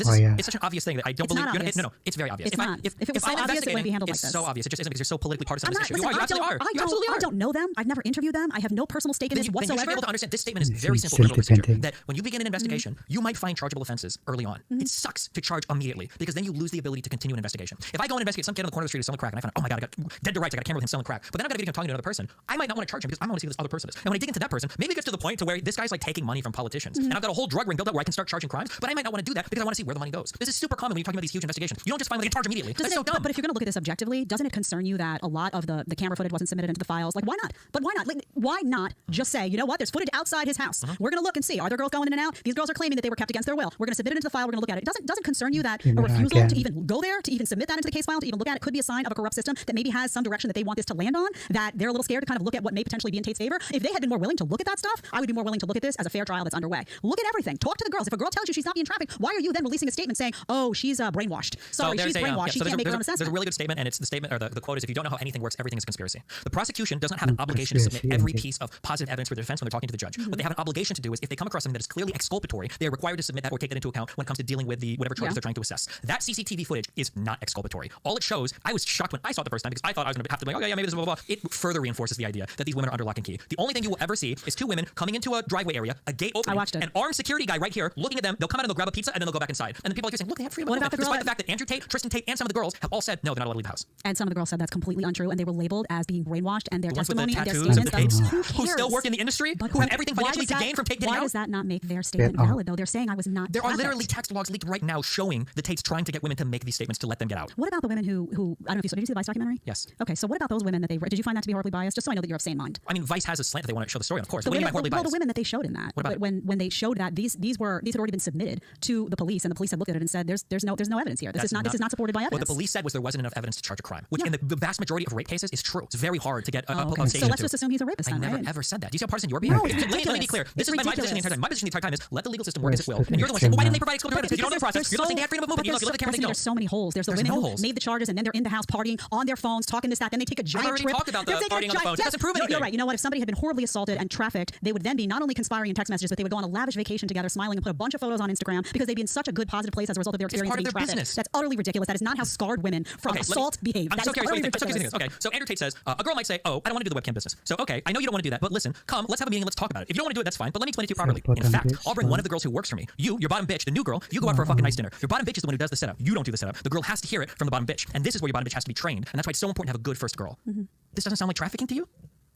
such an obvious thing that I don't It's believe. not obvious. No, it's very obvious. It's not. If it was so obvious, it wouldn't be handled like it's this. so obvious. It just isn't because you're so politically partisan on this issue. Listen, You absolutely are. You absolutely are. I don't know them. I've never interviewed them. I have no personal stake in this Then you should whatsoever. be able to understand this statement is It's very a simple legal simple procedure. thing. That when you begin an investigation, you might find chargeable offenses early on. It sucks to charge immediately because then you lose the ability to continue an investigation. If I go and investigate some kid on the corner of the street who's selling crack and I find out, oh my god, I got dead to rights, I got a camera with him selling crack, but then I got a video of him talking to another person, I might not want to charge him because I want to see who this other person is. And when I dig into that person, maybe it gets to the point to where this guy's like taking money from politicians, and I've got a whole drug ring built up where I can start charging crimes, but I might not want to do that because I want to see where the money goes. This is super common when you're talking about these huge investigations. You don't just find like a charge immediately. That's so dumb. But if you're going to look at this objectively, doesn't it concern you that a lot of the camera footage wasn't submitted into the files? Like, why not? But why not? Like, why not just say, you know what? There's footage outside his house. We're going to look and see. Are there girls going in and out? These girls are claiming that they were kept against their will. We're going to submit it into the file. We're going to look at it. Doesn't concern you that a refusal to even go there, to even submit that into the case file, to even look at it could be a sign of a corrupt system that maybe has some direction that they want this to land on, that they're a little scared to kind of look at what may potentially be in Tate's favor? If they had been more willing to look at that stuff, I would be more willing to look at this as a fair trial that's underway. Look at everything. Talk to the girls. If a girl tells you she's not being trafficked, why are you then releasing a statement saying, oh, she's brainwashed? Sorry, she's brainwashed. She can't make her own assessment. There's a really good statement, and it's the statement, or the quote is, if you don't know how anything works, everything is a conspiracy. The prosecution doesn't have an obligation to submit every piece of positive evidence for the defense when they're talking to the judge. What they have an obligation to do is, if they come across something that is clearly exculpatory, they are required to submit that or take that into account when it comes to dealing with the whatever charges they're trying to assess. That CCTV footage is not exculpatory. All it shows, I was shocked when I saw it the first time because I thought I was going to have to be like, okay, yeah, maybe this is blah, blah, blah. It further reinforces the idea that these women are under lock and key. The only thing you will ever see is two women coming into a driveway area, a gate opening, an armed security guy right here looking at them. They'll come out and they'll grab a pizza and then they'll go back inside. And then people are saying, look, they have freedom. What about the girl? Despite the fact that Andrew Tate, Tristan Tate, and some of the girls have all said, no, they're not allowed to leave the house. And some of the girls said that's completely untrue, and they were labeled as being brainwashed, and their The ones with the testimony and their tattoos of statements. the Tates, who still work in the industry, who have everything financially to gain from Tate getting Why out. does that not make their statement valid, though? They're saying I was not There are trafficked. literally text logs leaked right now showing the Tates trying to get women to make these statements to let them get out. What about the women who I don't know if you saw, did you see the Vice documentary? Yes. Okay, so what about those women that did you find that to be horribly biased? Just so I know that you're of sane mind. I mean, Vice has a slant that they want to show the story on, of course. The What do you women, mean by horribly biased? the women that they showed in that. What about when they showed that these had already been submitted to the police, and the police had looked at it and said there's no evidence here. This is not supported by evidence. What the police said was there wasn't enough evidence to charge a crime, which in the vast majority of rape cases is true. It's very hard to get a station So let's to. just assume he's a rapist. I then, never right? ever said that. Do you see how partisan you're being? Let me be clear. This It's is my position the entire time. My position the entire time is let the legal system work as it will. And you're the one saying, well, why didn't they provide exculpatory evidence? If you don't know the process, you're not saying they have freedom of movement. You look at the camera and There's so many holes. There's the women who made the charges and then they're in the house partying on their phones, talking this, that. Then they take a giant already trip. talked about the partying on the phones. It doesn't prove anything. You're right. You know what? If somebody had been horribly assaulted and trafficked, they would then be not only conspiring in text messages, but they would go on a lavish vacation together, smiling and put a bunch of photos on Instagram because they'd be in such a good, positive place as a result of their experience being trafficked. Business. That's utterly ridiculous. That is not how scarred women from assault behave. I'm That so is curious what you utterly think. ridiculous. Okay, so Andrew Tate says, a girl might say, oh, I don't want to do the webcam business. So, okay, I know you don't want to do that, but listen, come, let's have a meeting, let's talk about it. If you don't want to do it, that's fine, but let me explain it to you properly. In fact, I'll bring one of the girls who works for me. Your bottom bitch, the new girl, you go out for a fucking nice dinner. Your bottom bitch is the one who does the setup. You don't do the setup. The girl has to hear it from the bottom bitch. And this is where your bottom bitch has to be trained. And that's why it's so important to have a good first girl. This doesn't sound like trafficking to you?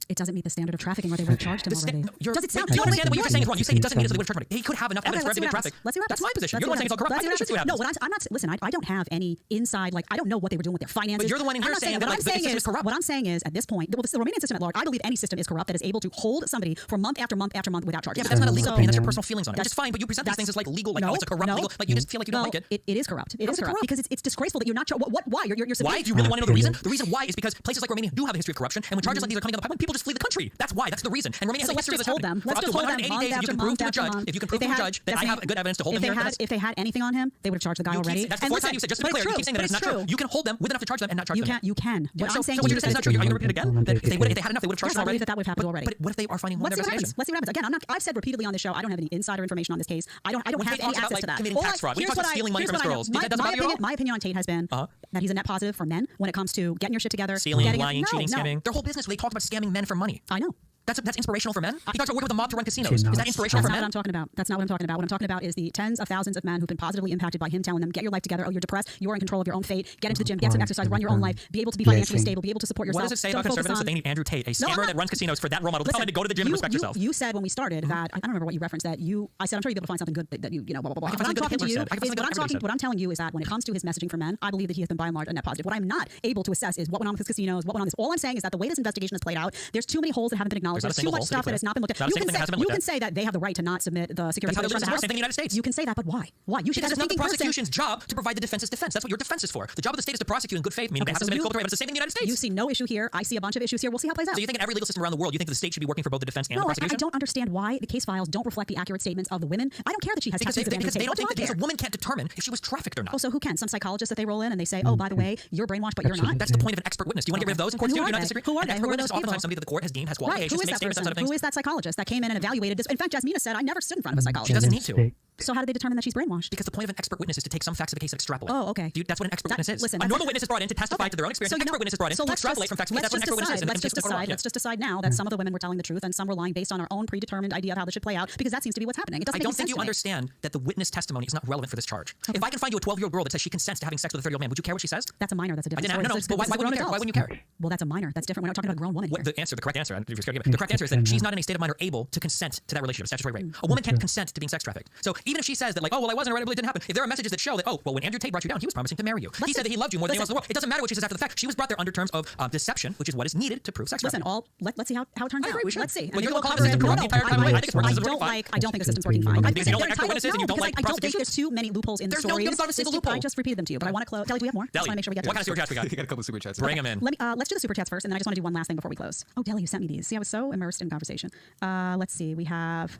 It doesn't meet the standard of trafficking where they would have charged him already. Does it sound? Do you understand that what you're saying is wrong? You say it doesn't mean that they would have charged him. He could have enough evidence for everybody to traffic. Let's see what happens. That's my position. You're the one saying it's all corrupt. Let's see what happens. No, I'm not. Listen, I don't have any inside. Like, I don't know what they were doing with their finances. But you're the one in here saying that the system is corrupt. What I'm saying is, at this point, the Romanian system at large, I believe any system is corrupt that is able to hold somebody for month after month after month without charges. Yeah, but that's not a legal opinion. That's your personal feelings on it. Which is fine, but you present these things as like legal, like, oh, it's a corrupt legal. Like, you just feel like you don't like it. It is corrupt. It is corrupt because it's disgraceful that you're not. Why? You're why? Do you really want to know the reason? The reason why is because places like Romania do have a history of corruption, and when charges like these are coming down the pipeline, people just flee the country. That's why. That's the reason. And Romania has a history of this happening. Let's just hold them. For up to 180 days, if you can prove to a judge, if you can prove to a judge that I have good evidence to hold them here. If they had anything on him, they would have charged the guy already. That's the fourth time you said. Just to be clear, you keep saying that it's not true. You can hold them with enough to charge them and not charge them. You can. What I'm saying so what you're saying is not true. Are you going to repeat it again? That if they had enough, they would have charged them already. That would have happened already. But what if they are finding more investigation? Let's see what happens. Again, I've said repeatedly on this show, I don't have any insider information on this case. I don't have any access to that. Committing tax fraud. When you talk about stealing money from his girls, that doesn't bother you at all? My opinion on Tate has been that he's a net positive for men when it comes to getting your shit together. Stealing, lying, cheating, scamming. Their whole business, they talk about scamming men for money. I know. That's inspirational for men? He talks about working with a mob to run casinos. Is that inspirational for That's not men? what I'm talking about. That's not what I'm talking about. What I'm talking about is the tens of thousands of men who've been positively impacted by him telling them, get your life together. Oh, you're depressed. You're in control of your own fate. Get into the gym, get some exercise, run your own life, be able to be financially stable, be able to support yourself. What does it say about conservatives that they need Andrew Tate, a scammer that runs casinos, for that role model to tell them to go to the gym and respect yourself? You said when we started that, I don't remember what you referenced, that I said, I'm sure you'll be able to find something good that you know, blah, blah, blah. What I'm talking to you is what I'm telling you is that when it comes to his messaging for men, I believe that he has been by and large a net positive. What I'm not able to assess is what went on with his casinos, what went on with this. All I'm saying is that the way this investigation has played out, there's too many holes that haven't been acknowledged. There's too much stuff that has not been looked at. You can say that they have the right to not submit the security. That's how the same thing in the United States. You can say that, but why? Why? You should because have it's not the prosecution's job to provide the defense's defense. That's what your defense is for. The job of the state is to prosecute in good faith, meaning they have to submit but it's the same thing in the United States. You see no issue here. I see a bunch of issues here. We'll see how it plays out. So you think in every legal system around the world, you think the state should be working for both the defense and the prosecution? I don't understand why the case files don't reflect the accurate statements of the women. I don't care that she has tattoos of Andrew Tate. They don't think that a woman can't determine if she was trafficked or not. Oh, so who can? Some psychologist that they roll in and they say, oh, by the way, you're brainwashed, but you're not. That's the point of an expert witness. Do you want to get rid of those in court? Do you not disagree? Who are they? Expert witness is oftentimes somebody that the court has deemed has qualifications to make statements on certain things. Who is that psychologist that came in and evaluated this? In fact, Jasmina said, I never stood in front of a psychologist. She doesn't need to. So how do they determine that she's brainwashed? Because the point of an expert witness is to take some facts of the case and extrapolate. Oh, okay. That's what an expert witness is. Listen, a normal witness is brought in to testify to their own experience. An expert witness is brought in to extrapolate from facts. That's what an expert witness is. Let's just decide now that some of the women were telling the truth and some were lying based on our own predetermined idea of how this should play out, because that seems to be what's happening. It doesn't I don't think you understand that the witness testimony is not relevant for this charge. If I can find you a 12-year-old girl that says she consents to having sex with a 30-year-old man, would you care what she says? That's a minor. That's a different story. No, but why wouldn't you care? Why wouldn't you care? Well, that's a minor. That's different. We're not talking about a grown woman here. The correct answer is that she's not in a state of mind or able to consent to that relationship, statutory rape. A woman can't consent to being sex trafficked. So even if she says that, like, oh, well, I wasn't right, it didn't happen. If there are messages that show that, oh, well, when Andrew Tate brought you down, he was promising to marry you. He said that he loved you more than anyone else in the world. It doesn't matter what she says after the fact. She was brought there under terms of deception, which is what is needed to prove sex trafficking. Let's see how it turns out. Let's see. Well, you're the system corrupt the entire time. I think it's working. I don't think the system's working fine. Because you don't like expert witnesses and you don't like prosecution. I don't think there's too many loopholes in the story. I just repeated them to you, but I want to close. Deli, do we have more? I just want to make sure we get to what kind of super chats we got? We got a couple super chats. Bring them in. Let's do the super chats first, and then I just want to do one last thing before we close. Oh, Deli, you sent me these. See, I was so immersed in conversation. Let's see. We have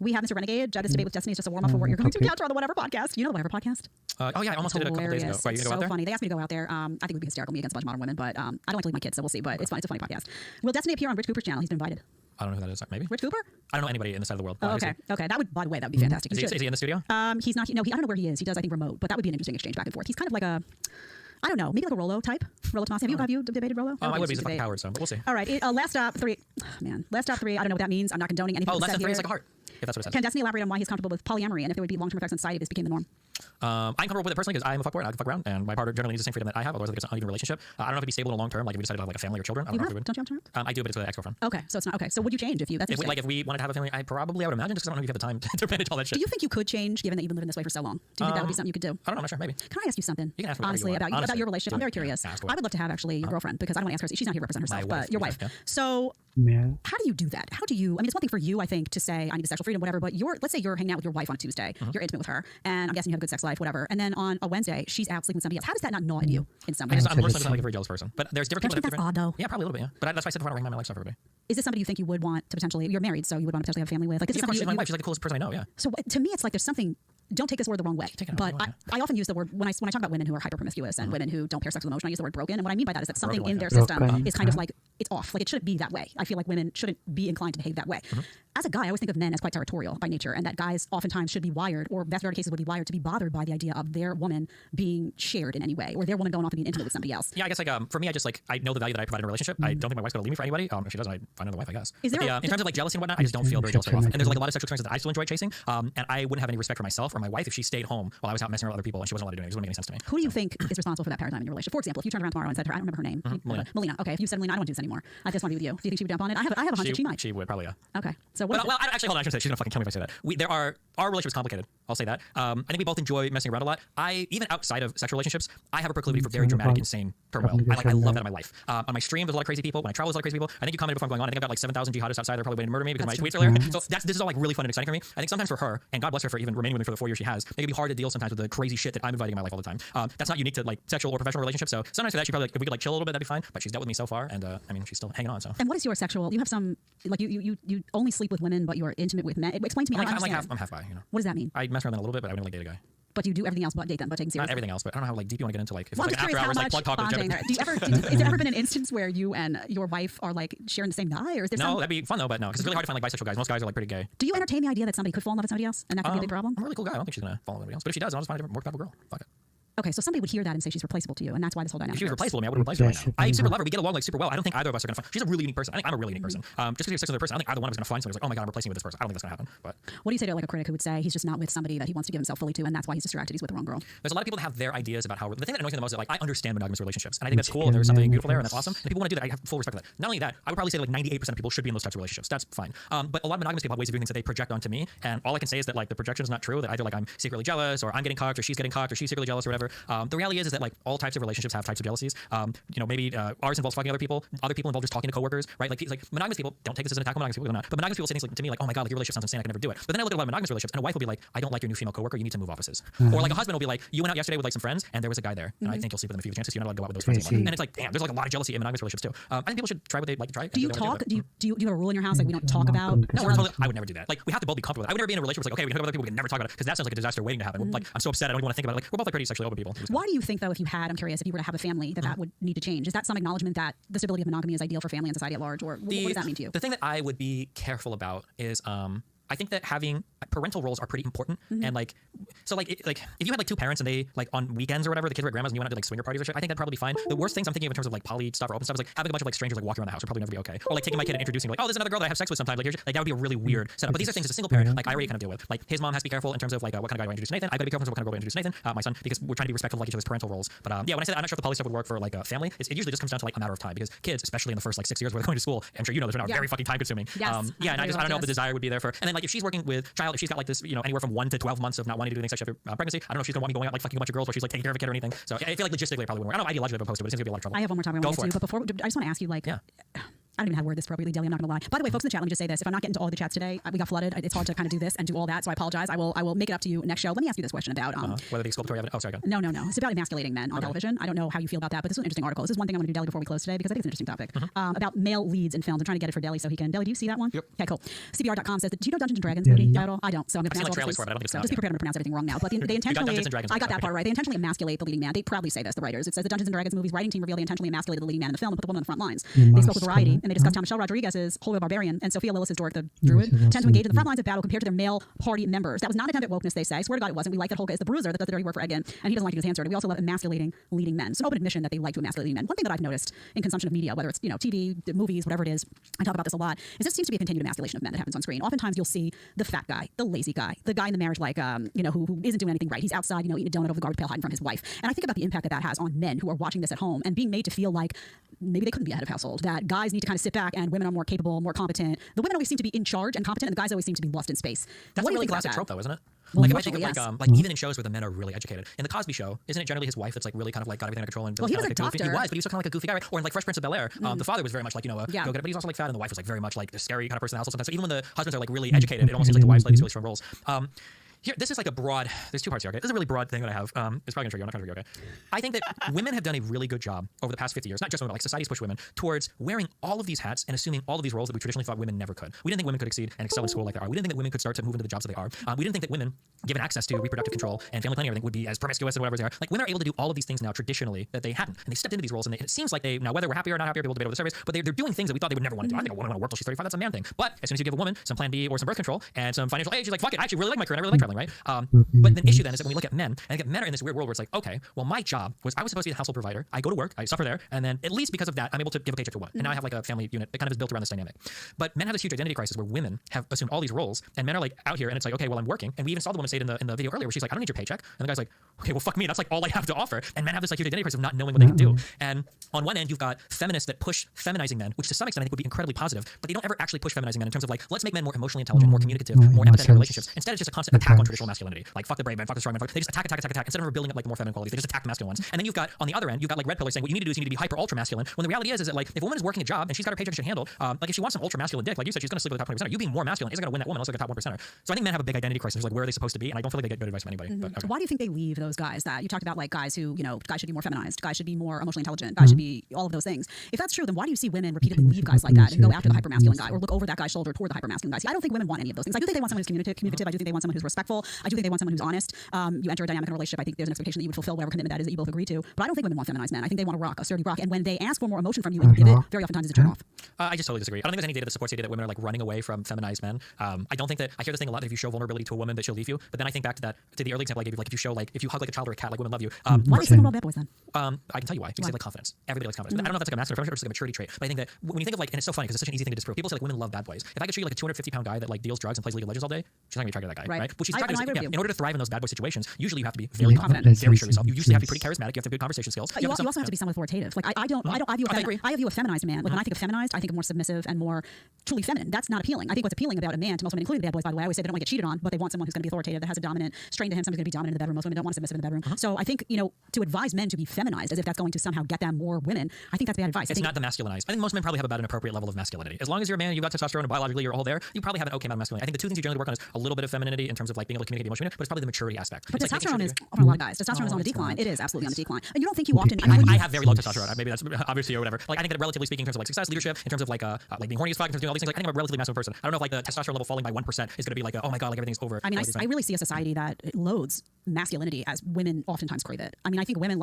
Mr. Renegade. This debate with Destiny is just a warm up for what you're going to encounter on the Whatever podcast. You know the Whatever podcast? Oh yeah, I almost did it a couple days ago. Right, you so go out there? Funny. They asked me to go out there. I think it would be hysterical, me against a bunch of modern women, but I don't like to leave my kids, so we'll see. But it's fun. It's a funny podcast. Will Destiny appear on Rich Cooper's channel? He's been invited. I don't know who that is. Maybe Rich Cooper? I don't know anybody in the side of the world. Oh, okay. That would, by the way, that would be fantastic. Is he in the studio? He's not. No, I don't know where he is. He does, I think, remote. But that would be an interesting exchange back and forth. He's kind of like a, I don't know, maybe like a Rollo type. Rollo Tomas. Have you debated Rollo? I would be a fucking coward, so but we'll see. All right. Last stop 3. Oh, man. Last stop 3. I don't know what that means. I'm not condoning anything. Oh, last stop 3 is like a heart. If that's what it says. Can Destiny elaborate on why he's comfortable with polyamory and if there would be long-term effects on society if this became the norm? I'm comfortable with it personally because I'm a fuckboy and I can fuck around, and my partner generally needs the same freedom that I have. Otherwise, I think it's an uneven relationship. I don't know if it'd be stable in the long term, like if we decided to have like a family or children. I don't know if we would. Don't you have children? I do, but it's with an ex-girlfriend. Okay, so it's not okay. So would you change if you? That's if we wanted to have a family, I would imagine, just because I don't know if you have the time to manage all that shit. Do you think you could change given that you've been living this way for so long? Do you think that would be something you could do? I don't know. I'm not sure. Maybe. Can I ask you something? You can ask me honestly about your relationship. I'm very curious. I would love to have actually your girlfriend because I don't want to ask her. She's not here to represent herself, but your wife. So how do you do that? How do you? I mean, it's one thing for you, I think, to say I need the sexual freedom, whatever. But let's say you're hanging out with your wife on a Tuesday. You're intimate with her, and I'm guessing you have a good sex life, whatever. And then on a Wednesday, she's out sleeping with somebody else. How does that not gnaw at you in some way? I'm personally like a very jealous person, but there's different people. That's odd, though. Yeah, probably a little bit. Yeah, but that's why I said I want to ring my life stuff for everybody. Is this somebody you think you would want to potentially? You're married, so you would want to potentially have a family with. Like, of course, she's my wife. She's like the coolest person I know. Yeah. So to me, it's like there's something. Don't take this word the wrong way, but I often use the word when I talk about women who are hyper promiscuous and women who don't pair sex with emotion. I use the word broken, and what I mean by that is that something in their system is kind of like it's off. Like it shouldn't be that way. I feel like women shouldn't be inclined to behave that way. As a guy, I always think of men as quite territorial by nature, and that guys oftentimes should be wired, or vast majority of cases would be wired to be bothered by the idea of their woman being shared in any way, or their woman going off and being intimate with somebody else. Yeah, I guess like for me, I know the value that I provide in a relationship. I don't think my wife's gonna leave me for anybody. If she doesn't, I find another wife, I guess. Is there in terms of like jealousy and whatnot, I just don't feel very jealous very often. And there's like a lot of sexual experiences that I still enjoy chasing. And I wouldn't have any respect for myself or my wife if she stayed home while I was out messing around with other people and she wasn't allowed to do it. It wouldn't make any sense to me. Who do you think is responsible for that paradigm in your relationship? For example, if you turned around tomorrow and said to her, I don't remember her name. Melina. Okay, if you said Melina, I don't want to do this anymore. I just want to be with you. Do you think she would jump on it? I have a hunch that she might. She would probably, yeah. Okay. So well, actually, hold on. I should say she's gonna fucking kill me if I say that. Our relationship is complicated. I'll say that. I think we both enjoy messing around a lot. Even outside of sexual relationships, I have a proclivity for very dramatic, insane turmoil. I love that in my life. On my stream, there's a lot of crazy people. When I travel, there's a lot of crazy people. I think you commented before I'm going on. I think I've got like 7,000 jihadists outside. They're probably waiting to murder me because of my tweets earlier. So this is all like really fun and exciting for me. I think sometimes for her, and God bless her for even remaining with me for the 4 years she has, it can be hard to deal sometimes with the crazy shit that I'm inviting in my life all the time. That's not unique to like sexual or professional relationships. So sometimes for that, she probably if we could like chill a little bit, that'd be fine. But she's dealt with me so far, and I mean, she's still hanging on. So. And what is your sexual? You have some like you only sleep with women, but you're intimate with men. Explain to me. I'm half bi. You know. What does that mean? I mess around a little bit, but I wouldn't like date a guy. But you do everything else but date them, but taking seriously. Not everything else, but I don't know how like deep you want to get into like if well, it's like after hours like plug talk with bonding. Has there ever been an instance where you and your wife are like sharing the same guy, or is there? No, that'd be fun though, but no, because it's really hard to find like bisexual guys. Most guys are like pretty gay. Do you entertain the idea that somebody could fall in love with somebody else, and that could be a big problem? I'm a really cool guy. I don't think she's gonna fall in love with anybody else, but if she does, I'll just find a more compatible girl. Fuck it. Okay, so somebody would hear that and say she's replaceable to you, and that's why this whole dynamic. If she was works. replaceable to me, I would replace her right now. I super love her. We get along like super well. I don't think either of us are gonna find. She's a really unique person. I think I'm a really unique person. Just because you're a similar person, I don't think either one of us is gonna find somebody who's like, oh my god, I'm replacing you with this person. I don't think that's gonna happen. But what do you say to like a critic who would say he's just not with somebody that he wants to give himself fully to, and that's why he's distracted? He's with the wrong girl. There's a lot of people that have their ideas about how. The thing that annoys me the most is like I understand monogamous relationships, and I think that's cool. And there's something beautiful there, and that's awesome. And people want to do that. I have full respect for that. Not only that, I would probably say that like 98% of people should be in those types of relationships. That's fine. But a lot of monogamous people have ways of doing things that they project onto me, and all I can say is that like the projection is not true. That either like I'm secretly jealous, or I'm getting cocked, or she's getting cocked, or she's secretly jealous, or whatever. The reality is that like all types of relationships have types of jealousies. Maybe ours involves fucking other people involve just talking to coworkers, right? Like monogamous people, don't take this as an attack on monogamous people, not. But monogamous people say things like, to me like, oh my god, like your relationship sounds insane, I can never do it. But then I look at a lot of monogamous relationships, and a wife will be like, I don't like your new female coworker, you need to move offices. Or like a husband will be like, you went out yesterday with like some friends, and there was a guy there, and I think you'll sleep with him if you have a chance. You're not allowed to go out with those friends anymore. And it's like, damn, there's like a lot of jealousy in monogamous relationships too. I think people should try what they like to try. Do you talk? Do you have a rule in your house like we don't talk about? No, I would never do that. Like we have to both be comfortable with it. I would never be in a relationship where it's like, okay, we can talk about other people, we can never talk about it, because that sounds like a disaster waiting to happen. Like I'm so upset, I don't even want to think about it. Like we're both like pretty sexually open people. Why do you think though, if you had, I'm curious, if you were to have a family, that would need to change? Is that some acknowledgement that the stability of monogamy is ideal for family and society at large, or what does that mean to you? The thing that I would be careful about is I think that having parental roles are pretty important, and like if you had like two parents and they like on weekends or whatever, the kids were at grandma's and you went out to like swinger parties or shit, I think that'd probably be fine. The worst things I'm thinking of in terms of like poly stuff or open stuff is like having a bunch of like strangers like walking around the house would probably never be okay. Or like taking my kid and introducing like, oh, there's another girl that I have sex with sometimes. Like that would be a really weird setup. But these are things as a single parent, like I already kind of deal with. Like his mom has to be careful in terms of like what kind of guy do I introduce Nathan. I gotta be careful in terms of what kind of girl I introduce Nathan, my son, because we're trying to be respectful of like each other's parental roles. But yeah, when I say that, I'm not sure if the poly stuff would work for like a family. It usually just comes down to like a matter of time, because kids, especially in the first like 6 years where they're going to school, I'm sure you know this right now, very fucking time consuming. Yes. Yeah, and I don't know if the desire would be there for. And then like if she's working with child, if she's got like this, anywhere from 1 to 12 months of not wanting to do things after pregnancy, I don't know if she's gonna want me going out like fucking a bunch of girls where she's like taking care of a kid or anything. So I feel like logistically it probably wouldn't work. I don't know ideologically I'm opposed to it, but it seems to be a lot of trouble. I have one more topic I want to get to, but before I just want to ask you like. Yeah. I don't even know how to word this appropriately, Deli, I'm not gonna lie. By the way, folks in the chat, let me just say this. If I'm not getting to all of the chats today, we got flooded. It's hard to kind of do this and do all that, so I apologize. I will make it up to you next show. Let me ask you this question about whether the exculpatory evidence. Oh, sorry, go. No. It's about emasculating men on television. I don't know how you feel about that, but this is an interesting article. This is one thing I'm gonna do, Deli, before we close today, because I think it's an interesting topic. About male leads in films. I'm trying to get it for Deli so he can. Deli, do you see that one? Yep. Okay, cool. CBR.com says that, do you know Dungeons and Dragons movie title? I don't, so I'm gonna pronounce all trailers for it, but I don't think it's just be prepared to pronounce everything wrong now. But they intentionally, I got that part right. They intentionally emasculate the leading man. They proudly say this, the writers. It says the Dungeons and Dragons movie's writing team revealed they intentionally emasculated the leading man in the film and put the woman on the front lines. They spoke with Variety and they discussed how Michelle Rodriguez's Holy Barbarian and Sophia Lillis' Doric the Druid tend to engage in the front lines of battle compared to their male party members. That was not an attempt at wokeness, they say. I swear to God it wasn't. We like that Holga is the bruiser that does the dirty work for Egan, and he doesn't like to get his hands dirty. We also love emasculating leading men. It's an open admission that they like to emasculate leading men. One thing that I've noticed in consumption of media, whether it's TV, movies, whatever it is, I talk about this a lot, is there seems to be a continued emasculation of men that happens on screen. Oftentimes you'll see the fat guy, the lazy guy, the guy in the marriage who isn't doing anything right. He's outside, eating a donut over the garbage pail hiding from his wife. And I think about the impact that has on men who are watching this at home and being made to feel like maybe they couldn't be a head of household, that guys need to kind of sit back and women are more capable, more competent. The women always seem to be in charge and competent, and the guys always seem to be lost in space. That's a really classic trope, though, isn't it? Well, like if I think of like even in shows where the men are really educated, in the Cosby Show, isn't it generally his wife that's like really kind of like got everything under control and he was a doctor. He was, but he was kind of like a goofy guy, right? Or in like Fresh Prince of Bel-Air, the father was very much like go-getter, but he's also like fat, and the wife was like very much like the scary kind of person in the household sometimes. So even when the husbands are like really educated, it almost seems like the wives play these really strong roles. Here, this is like a broad, there's two parts here, okay? This is a really broad thing that I have. It's probably gonna trigger you, I'm not gonna trigger you, okay? I think that women have done a really good job over the past 50 years, not just women, but like society's pushed women towards wearing all of these hats and assuming all of these roles that we traditionally thought women never could. We didn't think women could exceed and excel in school like they are. We didn't think that women could start to move into the jobs that they are. We didn't think that women, given access to reproductive control and family planning, everything would be as promiscuous and whatever they are. Like women are able to do all of these things now traditionally that they hadn't. And they stepped into these roles, and it seems like now whether we're happy or not happy, people debate over the surveys, but they're doing things that we thought they would never want to do. I think a woman want to work till she's 35, that's a man thing. But as soon as you give a woman some plan B or some birth control and some financial aid, she's like, fuck it, I actually really like my career and I really like traveling, right? But the issue then is that when we look at men, and I think men are in this weird world where it's like, okay, well, my job was I was supposed to be the household provider. I go to work, I suffer there, and then at least because of that, I'm able to give a paycheck to one. And now I have like a family unit that kind of is built around this dynamic. But men have this huge identity crisis where women have assumed all these roles, and men are like out here, and it's like, okay, well, I'm working. And we even saw the woman say it in the video earlier where she's like, I don't need your paycheck. And the guy's like, okay, well, fuck me, that's like all I have to offer. And men have this like huge identity crisis of not knowing what they can do. And on one end, you've got feminists that push feminizing men, which to some extent I think would be incredibly positive, but they don't ever actually push feminizing men in terms of like, let's make men more emotionally intelligent, more communicative, more empathetic in relationships. Instead, it's just a constant attack on traditional masculinity. Like, fuck the brave man, fuck the strong man, they just attack. Instead of building up like more feminine qualities, they just attack the masculine ones. And then you've got on the other end, you've got like red pillars saying what you need to do is you need to be hyper ultra masculine. When the reality is that like if a woman is working a job and she's got her paycheck she handled, like if she wants some ultra masculine dick, like you said, she's gonna sleep with the top 20%. You being more masculine isn't gonna win that woman unless like a top 1%. So I think men have a big identity crisis. Like where are they supposed to be? And I don't feel like they get good advice from anybody. But, okay. Why do you think they leave those guys that you talked about, like guys who guys should be more feminized, guys should be more emotionally intelligent, guys should be all of those things? If that's true, then why do you see women repeatedly leave guys like that and go after the hyper masculine guy or look over that guy's shoulder toward the hyper masculine guy? See, I don't think women want any of those things. I do think they want someone who's communicative. I do think they want someone who's respectful. respectful. I do think they want someone who's honest. You enter a dynamic in a relationship. I think there's an expectation that you would fulfill whatever commitment that is that you both agree to. But I don't think women want feminized men. I think they want a rock, a sturdy rock. And when they ask for more emotion from you and you give it, very oftentimes it's a turn off. I just totally disagree. I don't think there's any data that supports the idea that women are like running away from feminized men. I don't think that I hear this thing a lot that if you show vulnerability to a woman that she'll leave you. But then I think back to the early example I gave you, like if you hug like a child or a cat, like women love you. Why do they say about bad boys then? I can tell you why. Because they like confidence. Everybody likes confidence. I don't know if that's like a masculine or just like a maturity trait. But I think that when you think of like, and it's so funny because it's such an easy thing to disprove. People say like women love bad boys. If I could show you like a 250-pound guy that like deals drugs and plays League of Legends all day, she's not gonna be attracted to that guy, right? But she's attracted in order to thrive in those bad boy situations, usually you have to be very confident, very sure of yourself. You usually have to be pretty charismatic. You have to have good conversation skills. You also have to be somewhat authoritative. Like I view a feminized man. Like when I think of feminized, I think of more submissive and more truly feminine. That's not appealing. I think what's appealing about a man to most women, including the bad boys, by the way, I always say they don't want to get cheated on, but they want someone who's going to be authoritative, that has a dominant strain to him, someone's going to be dominant in the bedroom. Most women don't want a submissive in the bedroom. So I think, to advise men to be feminized as if that's going to somehow get them more women, I think that's bad advice. It's not the masculinized. I think most men probably have about an appropriate level of masculinity. As long as you're a man, you've got testosterone and biologically you're all there, you probably have an okay amount of masculinity. I think the two things you generally work on is a little bit of femininity in terms of like being able to communicate emotion, but it's probably the maturity aspect. But it's testosterone is on a lot of guys. Testosterone is on the decline. It is absolutely on the decline. And you don't think you often. I have very low testosterone. Maybe that's obviously or whatever. Like I think that relatively speaking, in terms of like success, leadership, in terms of like being horny as fuck, in terms of doing all these things, like I think I'm a relatively masculine person. I don't know if like the testosterone level falling by 1% is going to be like, oh my god, like everything's over. I mean, I really see a society that loads masculinity as women oftentimes crave it. I mean, I think women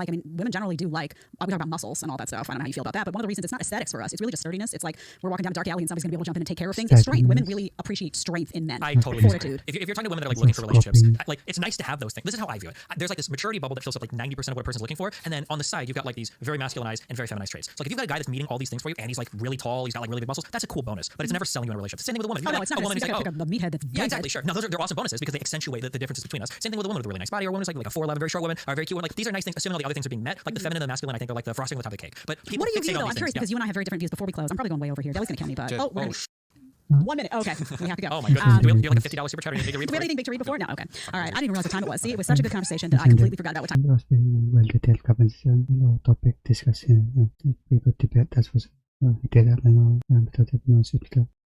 generally do like, we talk about muscles and all that stuff. I don't know how you feel about that, but one of the reasons it's not aesthetics for us, it's really just sturdiness. It's like we're walking down a dark alley and somebody's gonna be able to jump in and take care of things. It's strength. Women really appreciate strength in men. I totally fortitude. If you're talking to women that are like looking for relationships, like it's nice to have those things. This is how I view it. There's like this maturity bubble that fills up like 90% of what a person's looking for, and then on the side you've got like these very masculinized and very feminized traits. So like if you've got a guy that's meeting all these things for you and he's like really tall, he's got like really big muscles, that's a cool bonus. But it's never selling you in a relationship. Same thing with a woman. No, it's not. A woman who's like, a meathead that's exactly, sure. No, they're awesome bonuses because they accentuate the differences between us. Same thing with a woman with a really nice body, or a woman who's like a 4'11", very short woman, or a very cute one. Like these are nice things. Assuming all the other things are being met, like the feminine and the masculine, I think are like the frosting on the top of the cake. But people what do you fixate view on though? these I'm curious things. because you and I have very different views. Before we close, I'm probably going way over here. That was going to kill me, but Just, 1 minute. Okay, we have to go. Oh my goodness. Do you have like a $50 super chat or anything to read? Do we have anything big to read before? No. Okay. All right. I didn't even realize what time it was. See, it was such a good conversation that I completely forgot about what time. It was very well detailed conversation, a lot of topic discussion. People debate that was detailed and all, without